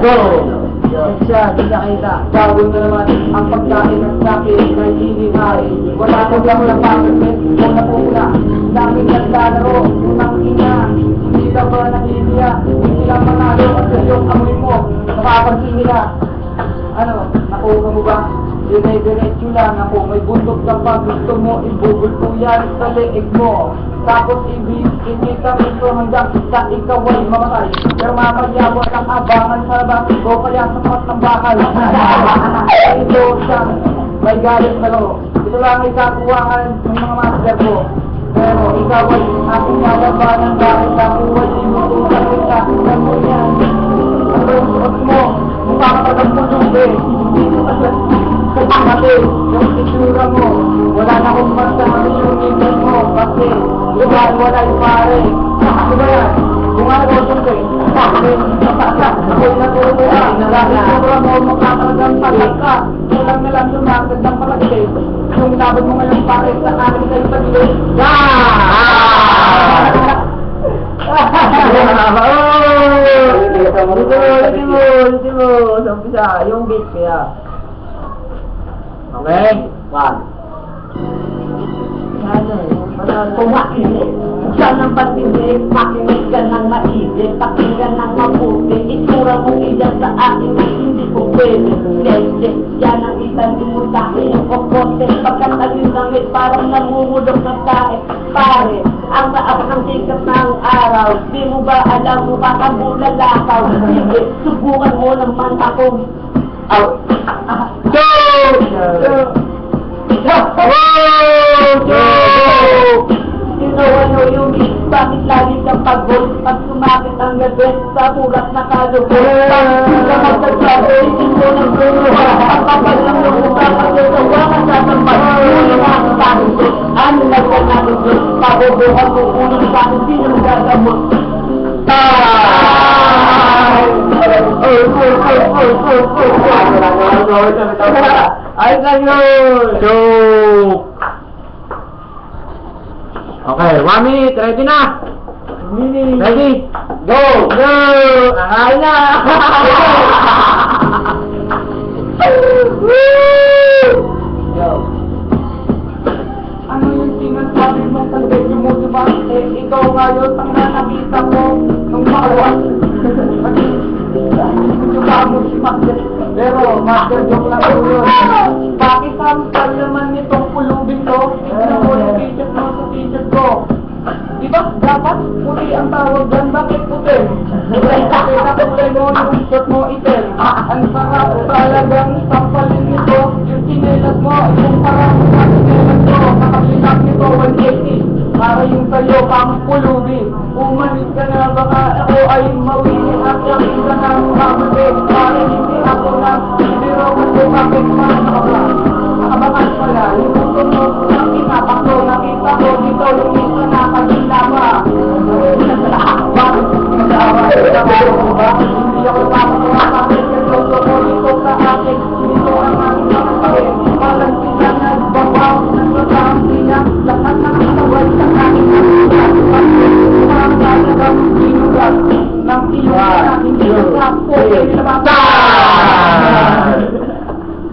Go! Siya, di nakita. Gawin na naman ang pagkain ng sakit na hinihain. Wala na lang na pagkain, una po una. Daming naglalaro, unang ina. Hindi ka ba nahihiya? Hindi lang manalo at yung amoy mo. Nakapansin nila. Ano, nakuha mo ba? Dire-diretso lang ako. May buntot ka pa, gusto mo ibubulto yan sa leeg mo. Tapos ibigin ka ito hanggang sa ikaw ay mamatay. Pero mamaya mo ang abangan sa labas ko kaya sa tapat ng bahay. Ito siyang may galit na laro. Ito lang ay kakuhaan ng mga master ko. Pero ikaw ay aking lalabanan dahil ako ay sinutusan kita. Alam mo yan. Ano yung suot mo? Mukha ka pa ng pulubi. Dito ka sa pangati. Yung itsura mo. Wala na akong masasabi yung ngipin mo. Kasi lumayan wala yung pare. Ano ba yan? Lumayan ko sumpe. Ako'y natutuwa. Dahil itsura mo mukha talagang palag ka. Kulang na lang yung magandang palagay. Yung laban mo ngayon pare sa akin kayo pagilid. Hindi mo. Sa umpisa, yung beat kaya. Okay? One. Kung makinig, siya ng patinig, makinig ka ng maigi, pakinggan ng mabuti, itsura mo iyan sa akin na hindi ko pwede. Leste, yan ang itandin mo sa akin yung kokote, pagkatalim ng it, parang namumulog ng tae. Pare, ang taas ng sikat ng araw, di mo ba alam mo baka bulalakaw? Sige, subukan mo naman akong Go! Ano yung bakit lagi kang pagod? Pag sumakit ang gabi sa sulat na kalugod. Bakit ka magsasabi? Hindi mo ng gulo. Ang kapal ng loob ka pagsasawa ka sa tampad. Huli na ang pagod. Ano na ka nalugod? Pabubuhan mo unang bakit sino gagamot? Ay, ganyan! Joke! Okay, 1 minute. Ready na? Ready? Go! Go! Ay na! Yo! Ano yung sinasabi mong kalbedyo mo, diba? Eh, ikaw ngayon ang nakita ko nung makawas. Pero, master joke lang po yun. Bakit sampal naman nitong pulubing to? Tignan mo yung t-shirt mo sa t-shirt ko. Diba, dapat puti ang tawag dyan. Bakit puti? Kaya kulay mo yung shirt mo itim. Ang sarap talagang sampalin nito. Yung sinelas mo, yung parang sa sinelas ko. Nakabilang nito, 180. Para yung sa'yo pang pulubi. Umalis ka na, baka ako ay mawili. At sabi ka na mamali. Para hindi ako na biro kasi bakit nakabaka. Nakabakan pala, yung gusto mo, nakita ko, nakita ko dito, yung isa na kagilama. Bakit nag-awa? Hindi ako papakuha sa akin, kasi ko ito sa akin. Dito ang aking nakapagin. Parang sila nagbabaw, nagbabaw sila. Lahat ng katawal sa akin. Parang talagang sinugat ng iyong aking sinasap. Okay,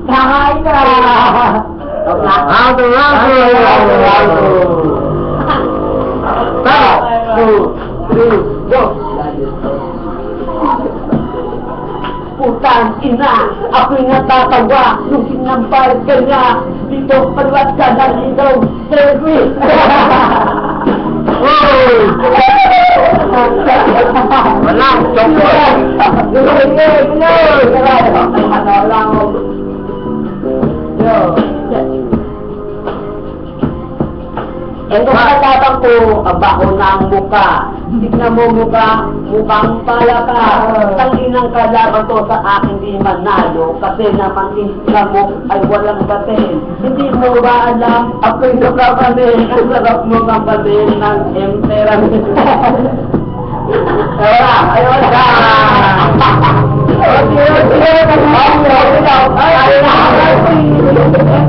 Kahay ka! Round! 5, 2, 3, go! Putang ina, ako'y natatawa nung sinampal ka niya. Dito, palwat ka na ligaw, service! Walang chocolate! Ito katatang ko, kabaho na ang muka. Tignan mo mukhang pala ka. Tanginang kalaban to sa akin di manalo. Kasi naman tingnan mo ay walang batin. Hindi mo ba alam, ako'y nakapanin. Ang sarap mo kapanin ng emperor. Ayun ka! Okay.